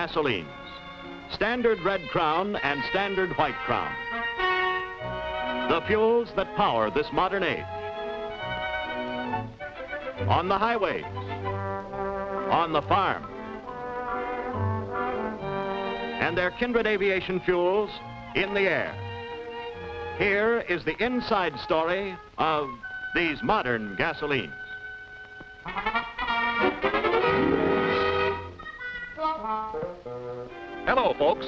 gasolines, standard red crown and standard white crown. The fuels that power this modern age. On the highways, on the farm, and their kindred aviation fuels in the air. Here is the inside story of these modern gasolines. Hello, folks.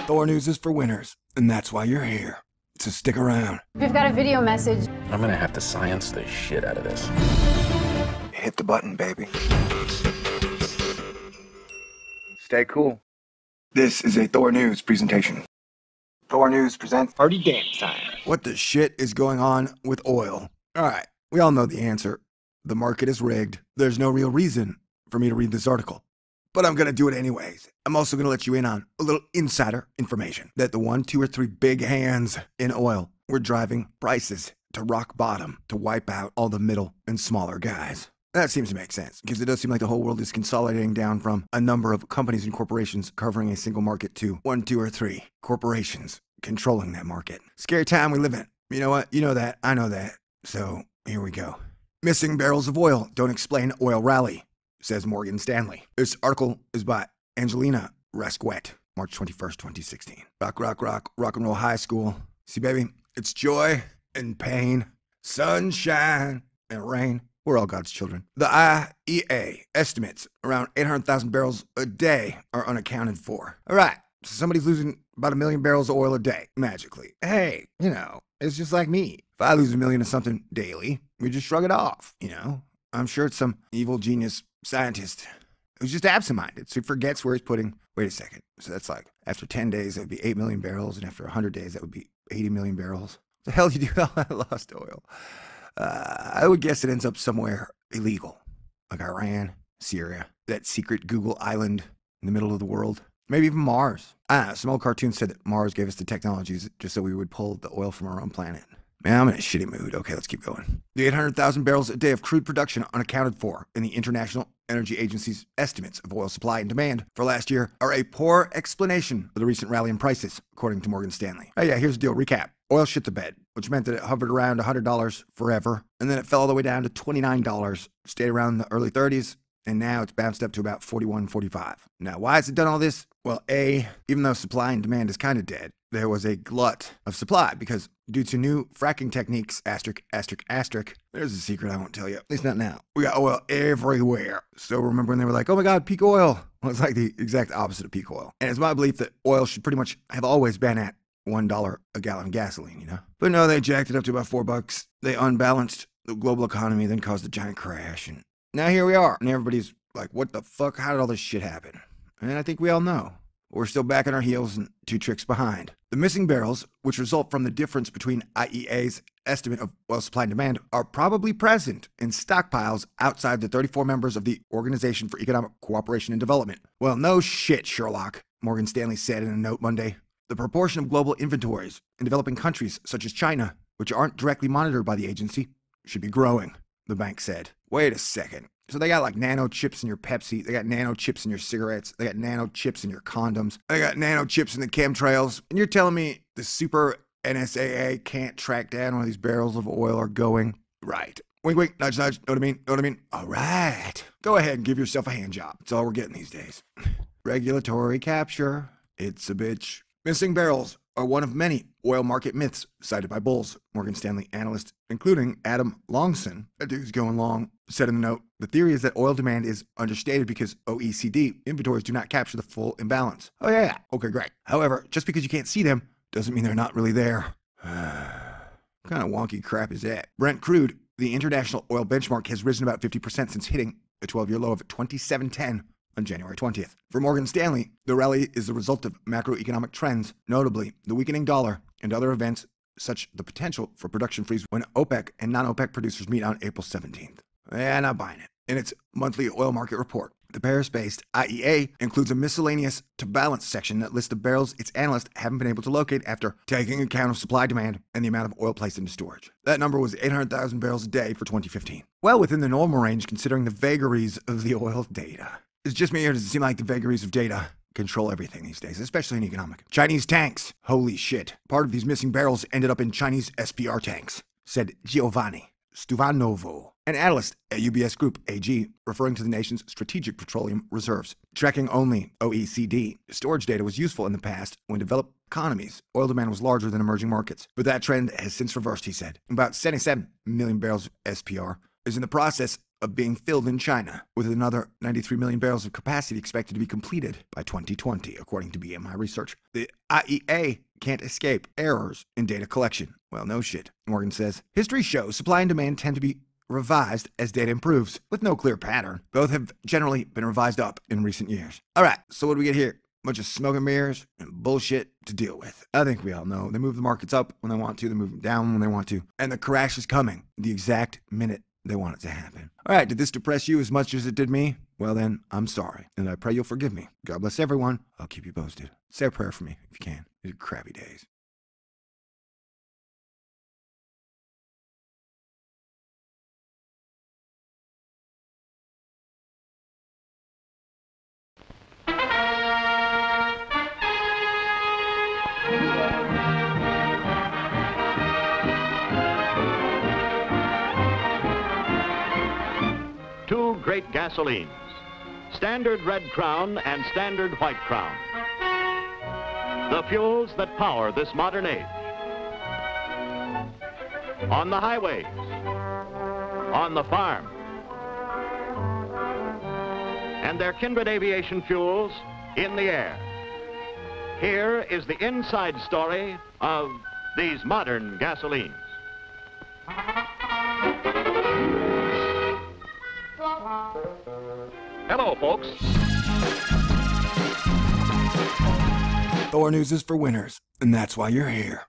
Thor News is for winners, and that's why you're here. So stick around. We've got a video message. I'm gonna have to science the shit out of this. Hit the button, baby. Stay cool. This is a Thor News presentation. Thor News presents Party Dance Time. What the shit is going on with oil? Alright, we all know the answer. The market is rigged. There's no real reason for me to read this article, but I'm gonna do it anyways. I'm also gonna let you in on a little insider information that the 1, 2, or 3 big hands in oil were driving prices to rock bottom to wipe out all the middle and smaller guys. That seems to make sense, because it does seem like the whole world is consolidating down from a number of companies and corporations covering a single market to 1, 2, or 3 corporations controlling that market. Scary time we live in. You know what? You know that. I know that. So here we go. Missing barrels of oil don't explain oil rally, says Morgan Stanley. This article is by Angelina Rascouet, March 21st, 2016. Rock and roll high school. See, baby, it's joy and pain, sunshine and rain. We're all God's children. The IEA estimates around 800,000 barrels a day are unaccounted for. All right, so somebody's losing about 1 million barrels of oil a day, magically. Hey, you know, it's just like me. If I lose 1 million of something daily, we just shrug it off, you know? I'm sure it's some evil genius scientist who's just absent-minded, so he forgets where he's putting. Wait a second. So that's like, after 10 days, that would be 8 million barrels, and after 100 days, that would be 80 million barrels. What the hell do you do with all that lost oil? I would guess it ends up somewhere illegal, like Iran, Syria, that secret Google island in the middle of the world. Maybe even Mars. I don't know, some old cartoon said that Mars gave us the technologies just so we would pull the oil from our own planet. Man, I'm in a shitty mood. Okay, let's keep going. The 800,000 barrels a day of crude production unaccounted for in the International Energy Agency's estimates of oil supply and demand for last year are a poor explanation for the recent rally in prices, according to Morgan Stanley. Oh yeah, here's the deal. Recap. Oil shit the bed, which meant that it hovered around $100 forever, and then it fell all the way down to $29, stayed around the early 30s, and now it's bounced up to about 41, 45. Now, why has it done all this? Well, even though supply and demand is kind of dead, there was a glut of supply because due to new fracking techniques, there's a secret I won't tell you, at least not now. We got oil everywhere. So remember when they were like, oh my God, peak oil? Well, it's like the exact opposite of peak oil. And it's my belief that oil should pretty much have always been at $1 a gallon of gasoline, you know? But no, they jacked it up to about $4. They unbalanced the global economy, then caused a giant crash. And now here we are. And everybody's like, what the fuck? How did all this shit happen? And I think we all know. We're still back on our heels and 2 tricks behind. The missing barrels, which result from the difference between IEA's estimate of oil supply and demand, are probably present in stockpiles outside the 34 members of the Organization for Economic Cooperation and Development. Well, no shit, Sherlock, Morgan Stanley said in a note Monday. The proportion of global inventories in developing countries such as China, which aren't directly monitored by the agency, should be growing, the bank said. Wait a second. So they got like nano chips in your Pepsi, they got nano chips in your cigarettes, they got nano chips in your condoms, they got nano chips in the chemtrails, and you're telling me the super NSAA can't track down where these barrels of oil are going? Right. Wink, wink, nudge, nudge, know what I mean? Know what I mean? All right. Go ahead and give yourself a hand job. That's all we're getting these days. Regulatory capture. It's a bitch. Missing barrels are one of many oil market myths cited by bulls, Morgan Stanley analysts, including Adam Longson, that dude's going long, said in the note, the theory is that oil demand is understated because OECD inventories do not capture the full imbalance. Oh yeah, okay, great. However, just because you can't see them doesn't mean they're not really there. What kind of wonky crap is that? Brent crude, the international oil benchmark, has risen about 50% since hitting a 12-year low of 27.10 on January 20th. For Morgan Stanley, the rally is the result of macroeconomic trends, notably the weakening dollar and other events such the potential for production freeze when OPEC and non-OPEC producers meet on April 17th. Yeah, not buying it. In its monthly oil market report, The Paris-based IEA includes a miscellaneous to balance section that lists the barrels its analysts haven't been able to locate after taking account of supply demand and the amount of oil placed into storage. That number was 800,000 barrels a day for 2015. Well within the normal range considering the vagaries of the oil data. It's just me, or does it seem like the vagaries of data control everything these days, especially in economic? Chinese tanks. Holy shit. Part of these missing barrels ended up in Chinese SPR tanks, said Giovanni Stuvanovo, an analyst at UBS Group AG, referring to the nation's strategic petroleum reserves. Tracking only OECD storage data was useful in the past when developed economies oil demand was larger than emerging markets, but that trend has since reversed, he said. About 77 million barrels of SPR is in the process of being filled in China, with another 93 million barrels of capacity expected to be completed by 2020, according to BMI research. The IEA can't escape errors in data collection. Well, no shit, Morgan says. History shows supply and demand tend to be revised as data improves, with no clear pattern. Both have generally been revised up in recent years. All right, so what do we get here? A bunch of smoke and mirrors and bullshit to deal with. I think we all know they move the markets up when they want to, they move them down when they want to, and the crash is coming the exact minute they want it to happen. All right, did this depress you as much as it did me? Well then, I'm sorry, and I pray you'll forgive me. God bless everyone. I'll keep you posted. Say a prayer for me if you can. These are crappy days. Two great gasolines, Standard Red Crown and Standard White Crown. The fuels that power this modern age. On the highways, on the farm, and their kindred aviation fuels in the air. Here is the inside story of these modern gasolines. Hello, folks. Thor News is for winners, and that's why you're here.